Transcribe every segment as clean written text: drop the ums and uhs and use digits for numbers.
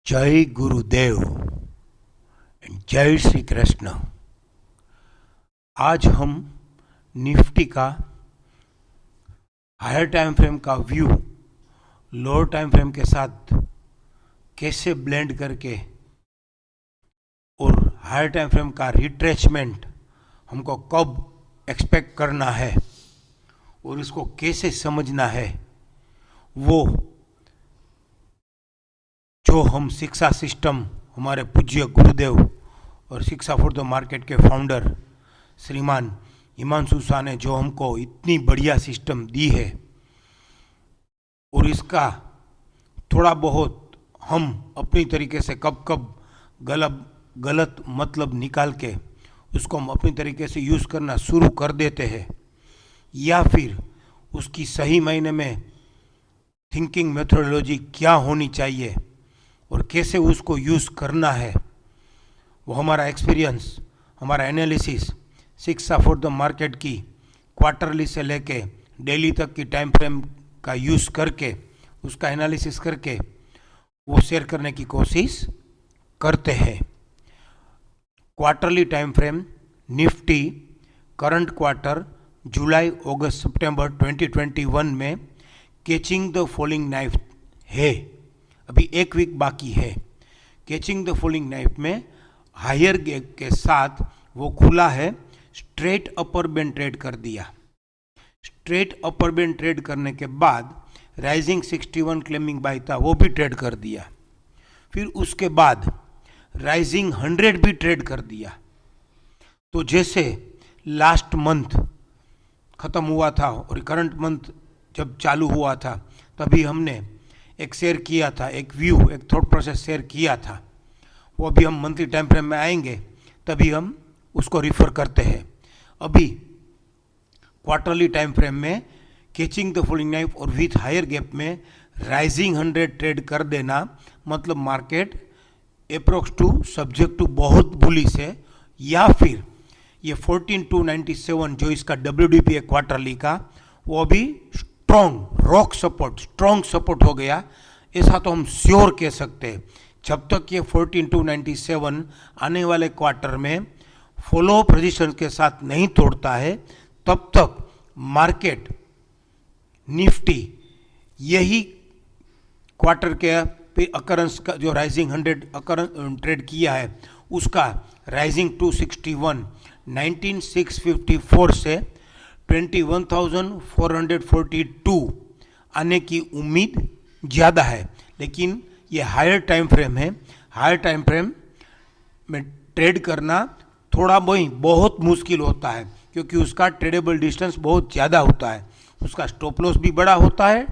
जय गुरुदेव एंड जय श्री कृष्ण। आज हम निफ्टी का हायर टाइम फ्रेम का व्यू लोअर टाइम फ्रेम के साथ कैसे ब्लेंड करके और हायर टाइम फ्रेम का रिट्रेचमेंट हमको कब एक्सपेक्ट करना है और इसको कैसे समझना है, वो जो हम शिक्षा सिस्टम हमारे पूज्य गुरुदेव और शिक्षा फॉर द मार्केट के फाउंडर श्रीमान हिमांशु शाह ने जो हमको इतनी बढ़िया सिस्टम दी है, और इसका थोड़ा बहुत हम अपनी तरीके से कब कब गलत मतलब निकाल के उसको हम अपनी तरीके से यूज़ करना शुरू कर देते हैं, या फिर उसकी सही मायने में थिंकिंग मेथोडोलॉजी क्या होनी चाहिए और कैसे उसको यूज़ करना है, वो हमारा एक्सपीरियंस, हमारा एनालिसिस शिक्षा फॉर द मार्केट की क्वार्टरली से लेके डेली तक की टाइम फ्रेम का यूज़ करके उसका एनालिसिस करके वो शेयर करने की कोशिश करते हैं। Quarterly time frame Nifty current quarter जुलाई अगस्त सितंबर 2021 में कैचिंग द फॉलिंग नाइफ है। अभी एक वीक बाकी है। कैचिंग द फॉलिंग नाइफ में हायर गैप के साथ वो खुला है, स्ट्रेट अपर बैंड ट्रेड कर दिया। स्ट्रेट अपर बैंड ट्रेड करने के बाद राइजिंग 61 क्लेमिंग बाय था, वो भी ट्रेड कर दिया। फिर उसके बाद राइजिंग 100 भी ट्रेड कर दिया। तो जैसे लास्ट मंथ ख़त्म हुआ था और करंट मंथ जब चालू हुआ था, तभी हमने एक शेयर किया था, एक व्यू, एक थॉट प्रोसेस शेयर किया था। वो अभी हम मंथली टाइम फ्रेम में आएंगे तभी हम उसको रिफ़र करते हैं। अभी क्वार्टरली टाइम फ्रेम में कैचिंग द फॉलिंग नाइफ और विथ हायर गैप में राइजिंग 100 ट्रेड कर देना, मतलब market approx to subject to बहुत बुलिश है, या फिर ये 14,297 जो इसका WDP है क्वार्टरली का, वो अभी स्ट्रॉन्ग सपोर्ट हो गया, ऐसा तो हम श्योर कह सकते हैं। जब तक ये 14,297 आने वाले क्वार्टर में फॉलो पोजीशन के साथ नहीं तोड़ता है, तब तक मार्केट निफ्टी यही क्वार्टर के अकरेंस का जो राइजिंग 100 ट्रेड किया है उसका राइजिंग 261 19,654 से 21,442 आने की उम्मीद ज़्यादा है। लेकिन ये हायर टाइम फ्रेम है, हायर टाइम फ्रेम में ट्रेड करना थोड़ा बहुत मुश्किल होता है, क्योंकि उसका ट्रेडेबल डिस्टेंस बहुत ज़्यादा होता है, उसका स्टॉप लॉस भी बड़ा होता है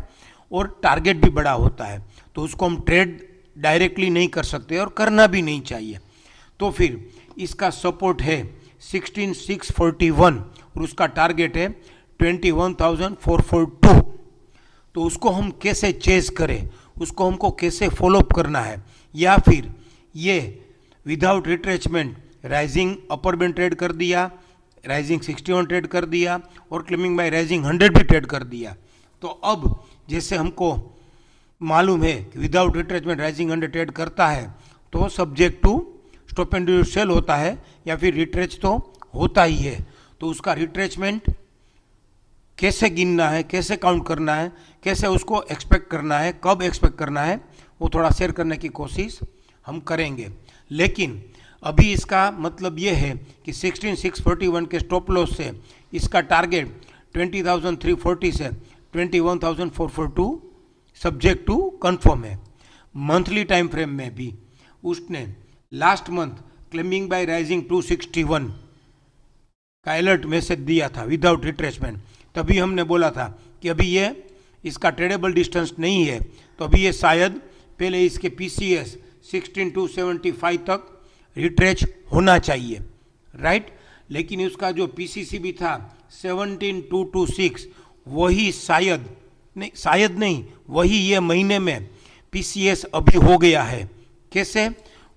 और टारगेट भी बड़ा होता है। तो उसको हम ट्रेड डायरेक्टली नहीं कर सकते और करना भी नहीं चाहिए। तो फिर इसका सपोर्ट है 16,641 और उसका टारगेट है 21,442। तो उसको हम कैसे चेज करें, उसको हमको कैसे फॉलोअप करना है, या फिर ये without retracement rising upper band trade कर दिया, राइजिंग 61 ट्रेड कर दिया और क्लेमिंग बाय राइजिंग 100 भी ट्रेड कर दिया। तो अब जैसे हमको मालूम है कि विदाउट रिट्रेचमेंट राइजिंग 100 ट्रेड करता है तो subject to stop and sell होता है, या फिर रिट्रेच तो होता ही है। तो उसका रिट्रेचमेंट कैसे गिनना है, कैसे काउंट करना है, कैसे उसको एक्सपेक्ट करना है, कब एक्सपेक्ट करना है, वो थोड़ा शेयर करने की कोशिश हम करेंगे। लेकिन अभी इसका मतलब ये है कि 16,641 के स्टॉप लॉस से इसका टारगेट 20,340 से 21,442 सब्जेक्ट टू कंफर्म है। मंथली टाइम फ्रेम में भी उसने last month claiming by rising 261 का अलर्ट मैसेज दिया था विदाउट रिट्रेचमेंट। तभी हमने बोला था कि अभी ये इसका ट्रेडेबल डिस्टेंस नहीं है, तो अभी ये शायद पहले इसके PCS 16,275 तक रिट्रेच होना चाहिए, राइट। लेकिन उसका जो PCC भी था 17,226, वही शायद नहीं, वही ये महीने में PCS अभी हो गया है। कैसे?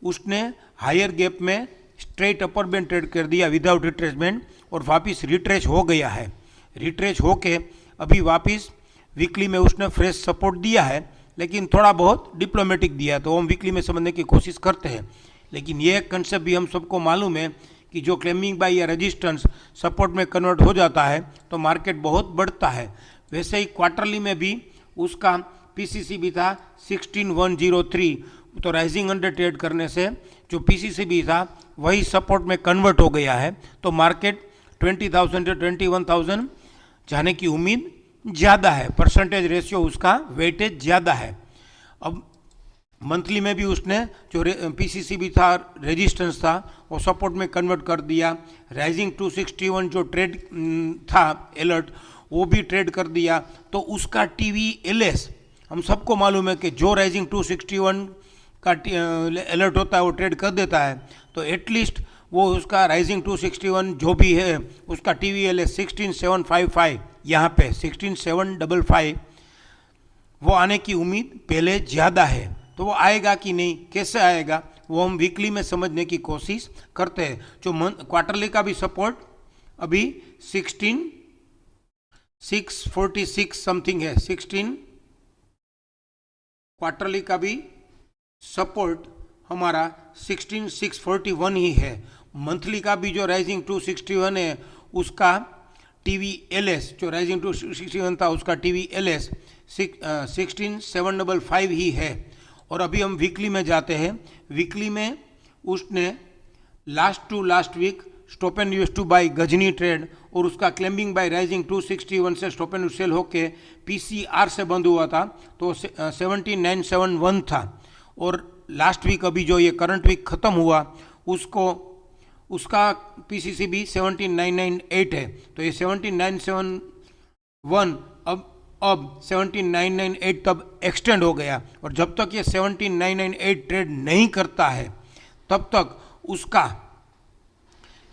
उसने हायर गैप में स्ट्रेट अपर बैंड ट्रेड कर दिया विदाउट रिट्रेचमेंट और वापस रिट्रेच हो गया है। रिट्रेच होके अभी वापस वीकली में उसने फ्रेश सपोर्ट दिया है, लेकिन थोड़ा बहुत डिप्लोमेटिक दिया है, तो हम वीकली में समझने की कोशिश करते हैं। लेकिन ये कंसेप्ट भी हम सबको मालूम है कि जो क्लेमिंग बाय या रेजिस्टेंस सपोर्ट में कन्वर्ट हो जाता है तो मार्केट बहुत बढ़ता है। वैसे ही क्वार्टरली में भी उसका पीसीसी भी था 16103, तो राइजिंग 100 ट्रेड करने से जो पीसीसी भी था वही सपोर्ट में कन्वर्ट हो गया है, तो मार्केट 20,000 से 21,000 जाने की उम्मीद ज़्यादा है। परसेंटेज रेशियो उसका वेटेज ज़्यादा है। अब मंथली में भी उसने जो पीसीसी भी था, रेजिस्टेंस था, वो सपोर्ट में कन्वर्ट कर दिया। राइजिंग 261 जो ट्रेड था अलर्ट, वो भी ट्रेड कर दिया। तो उसका TVLS हम सबको मालूम है कि जो राइजिंग 261 का अलर्ट होता है वो ट्रेड कर देता है, तो एटलीस्ट वो उसका राइजिंग 261 जो भी है उसका TVLS 16755, यहाँ पे 16755 वो आने की उम्मीद पहले ज़्यादा है। तो वो आएगा कि नहीं, कैसे आएगा, वो हम वीकली में समझने की कोशिश करते हैं। जो क्वार्टरली का भी सपोर्ट अभी 16646 समथिंग है, 16 क्वार्टरली का भी सपोर्ट हमारा 16641 ही है। मंथली का भी जो राइजिंग 261 है उसका TVLS जो राइजिंग 261 था उसका TVLS 16755 ही है। और अभी हम वीकली में जाते हैं। वीकली में उसने last to last week stop and use to buy गजनी ट्रेड और उसका क्लेम्बिंग बाय राइजिंग 261 से स्टॉप एंड सेल होके PCR से बंद हुआ था, तो 17971 था। और लास्ट वीक अभी जो ये करंट वीक ख़त्म हुआ उसका PCC भी 17998 है, तो ये 17971 अब 17998 तब एक्सटेंड हो गया। और जब तक ये 17998 ट्रेड नहीं करता है तब तक उसका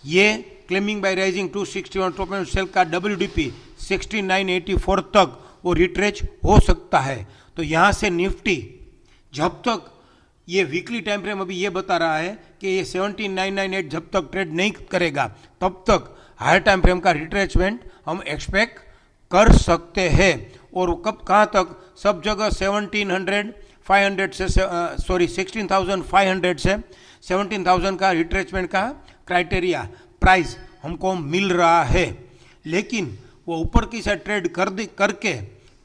ये climbing by rising 261 top and sell का WDP 6984 तक वो रिट्रेच हो सकता है। तो यहाँ से निफ्टी जब तक ये वीकली टाइम फ्रेम अभी ये बता रहा है कि ये 17998 जब तक ट्रेड नहीं करेगा तब तक हायर टाइम फ्रेम का रिट्रेचमेंट हम एक्सपेक्ट कर सकते हैं। और कब कहाँ तक, सब जगह 1600 से 16,500 से 17,000 का रिट्रेचमेंट का क्राइटेरिया प्राइस हमको मिल रहा है। लेकिन वो ऊपर की साइड ट्रेड करके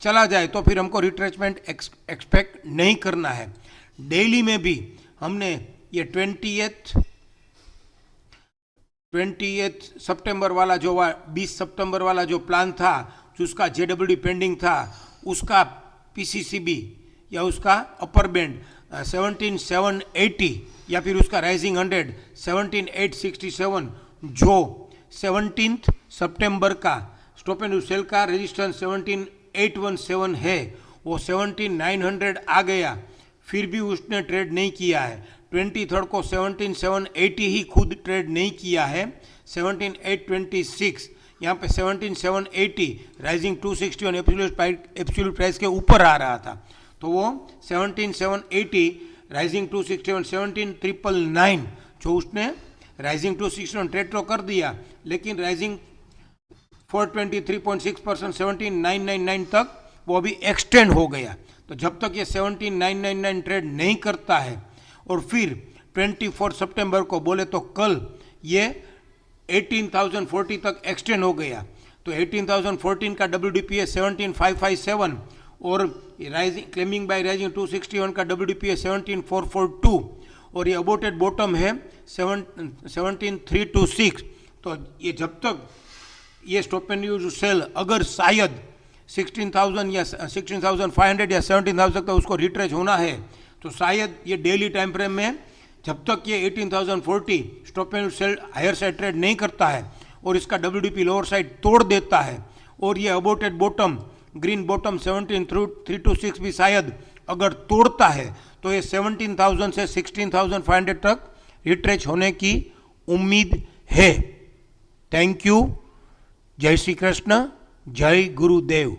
चला जाए तो फिर हमको रिट्रेचमेंट एक्सपेक्ट नहीं करना है। डेली में भी हमने ये 20th सितंबर वाला जो 20 सितंबर वाला जो प्लान था, जो उसका JWD पेंडिंग था, उसका PCCB या उसका अपर बैंड 17,780 या फिर उसका राइजिंग 100 17,867 जो 17 सितंबर का स्टॉप एंड सेल का रेजिस्टेंस 17,817 है, वो 17,900 आ गया, फिर भी उसने ट्रेड नहीं किया है। 23rd को 17,780 ही खुद ट्रेड नहीं किया है, 17,826 यहाँ पे 17,780 राइजिंग 261 एब्सोल्यूट प्राइस के ऊपर आ रहा था, तो वो 17,780 राइजिंग 261 17,999 जो उसने राइजिंग 261 ट्रेड तो कर दिया, लेकिन राइजिंग 423.6% 17,999 तक वो अभी एक्सटेंड हो गया। तो जब तक ये 17,999 ट्रेड नहीं करता है और फिर 24 सितंबर को बोले तो कल ये 18,040 तक एक्सटेंड हो गया, तो 18,014 का WDP है 17,557 और राइजिंग क्लेमिंग बाय राइजिंग 261 का WDP है 17,442 और ये अबोटेड बॉटम है 17,326। तो ये जब तक ये स्टॉप एंड यूज सेल अगर शायद 16,000 या 16,500 या 17,000 तक उसको रिट्रेच होना है, तो शायद ये डेली टाइम फ्रेम में जब तक ये 18,040 stop and sell higher side trade नहीं करता है और इसका WDP लोअर साइड तोड़ देता है और ये अबोटेड बॉटम ग्रीन बॉटम 17,326 भी शायद अगर तोड़ता है, तो ये 17,000 से 16,500 तक रिट्रेच होने की उम्मीद है। Thank you. जय श्री कृष्ण, जय गुरुदेव।